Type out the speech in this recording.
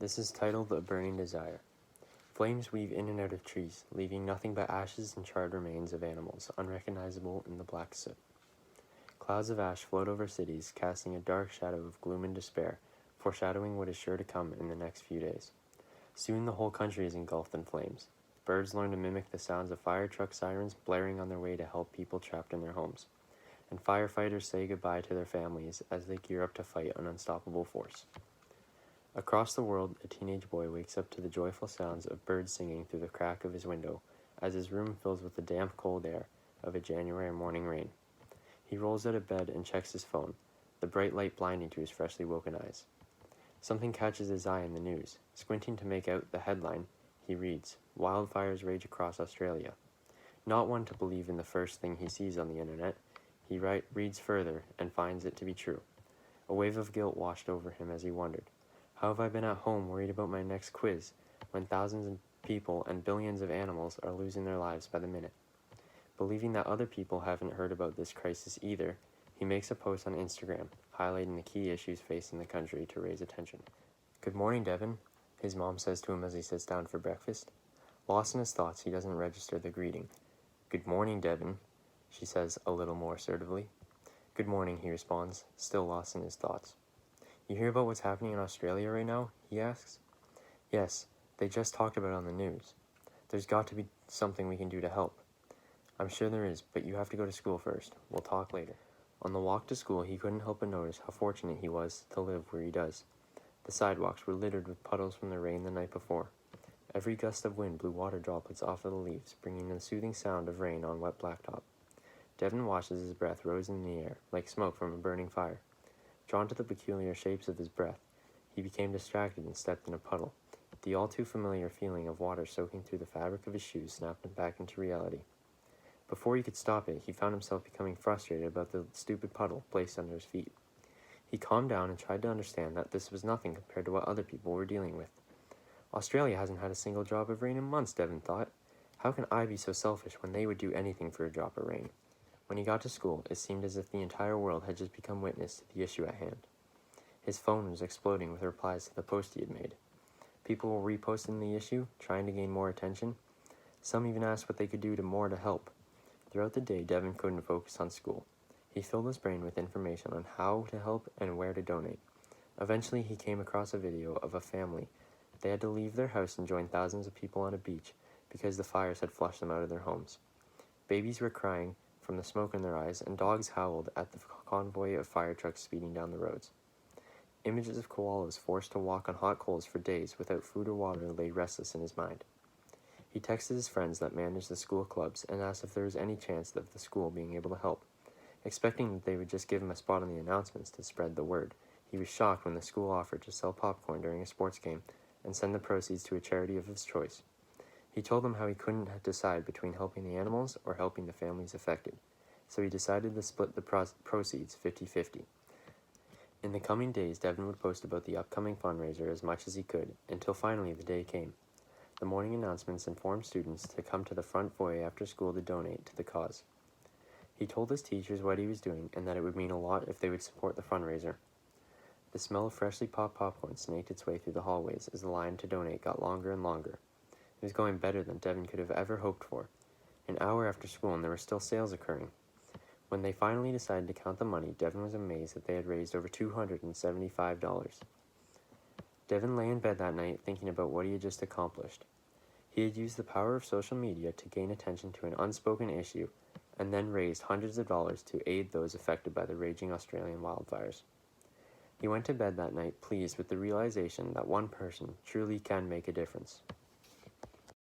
This is titled A Burning Desire. Flames weave in and out of trees, leaving nothing but ashes and charred remains of animals, unrecognizable in the black soot. Clouds of ash float over cities, casting a dark shadow of gloom and despair, foreshadowing what is sure to come in the next few days. Soon the whole country is engulfed in flames. Birds learn to mimic the sounds of fire truck sirens blaring on their way to help people trapped in their homes. And firefighters say goodbye to their families as they gear up to fight an unstoppable force. Across the world, a teenage boy wakes up to the joyful sounds of birds singing through the crack of his window as his room fills with the damp, cold air of a January morning rain. He rolls out of bed and checks his phone, the bright light blinding to his freshly woken eyes. Something catches his eye in the news. Squinting to make out the headline, he reads, "Wildfires rage across Australia." Not one to believe in the first thing he sees on the internet, he reads further and finds it to be true. A wave of guilt washed over him as he wondered, how have I been at home worried about my next quiz when thousands of people and billions of animals are losing their lives by the minute? Believing that other people haven't heard about this crisis either, he makes a post on Instagram, highlighting the key issues facing the country to raise attention. "Good morning, Devin," his mom says to him as he sits down for breakfast. Lost in his thoughts, he doesn't register the greeting. "Good morning, Devin," she says a little more assertively. "Good morning," he responds, still lost in his thoughts. "You hear about what's happening in Australia right now?" he asks. "Yes, they just talked about it on the news. There's got to be something we can do to help." "I'm sure there is, but you have to go to school first. We'll talk later." On the walk to school, he couldn't help but notice how fortunate he was to live where he does. The sidewalks were littered with puddles from the rain the night before. Every gust of wind blew water droplets off of the leaves, bringing the soothing sound of rain on wet blacktop. Devin watched as his breath rose in the air, like smoke from a burning fire. Drawn to the peculiar shapes of his breath, he became distracted and stepped in a puddle. The all-too-familiar feeling of water soaking through the fabric of his shoes snapped him back into reality. Before he could stop it, he found himself becoming frustrated about the stupid puddle placed under his feet. He calmed down and tried to understand that this was nothing compared to what other people were dealing with. Australia hasn't had a single drop of rain in months, Devin thought. How can I be so selfish when they would do anything for a drop of rain? When he got to school, it seemed as if the entire world had just become witness to the issue at hand. His phone was exploding with replies to the post he had made. People were reposting the issue, trying to gain more attention. Some even asked what they could do to help. Throughout the day, Devin couldn't focus on school. He filled his brain with information on how to help and where to donate. Eventually, he came across a video of a family. They had to leave their house and join thousands of people on a beach because the fires had flushed them out of their homes. Babies were crying from the smoke in their eyes, and dogs howled at the convoy of fire trucks speeding down the roads. Images of koalas forced to walk on hot coals for days without food or water lay restless in his mind. He texted his friends that managed the school clubs and asked if there was any chance of the school being able to help. Expecting that they would just give him a spot on the announcements to spread the word, he was shocked when the school offered to sell popcorn during a sports game and send the proceeds to a charity of his choice. He told them how he couldn't decide between helping the animals or helping the families affected, so he decided to split the proceeds 50-50. In the coming days, Devin would post about the upcoming fundraiser as much as he could, until finally the day came. The morning announcements informed students to come to the front foyer after school to donate to the cause. He told his teachers what he was doing and that it would mean a lot if they would support the fundraiser. The smell of freshly popped popcorn snaked its way through the hallways as the line to donate got longer and longer. It was going better than Devin could have ever hoped for. An hour after school and there were still sales occurring. When they finally decided to count the money, Devin was amazed that they had raised over $275. Devin lay in bed that night thinking about what he had just accomplished. He had used the power of social media to gain attention to an unspoken issue and then raised hundreds of dollars to aid those affected by the raging Australian wildfires. He went to bed that night pleased with the realization that one person truly can make a difference.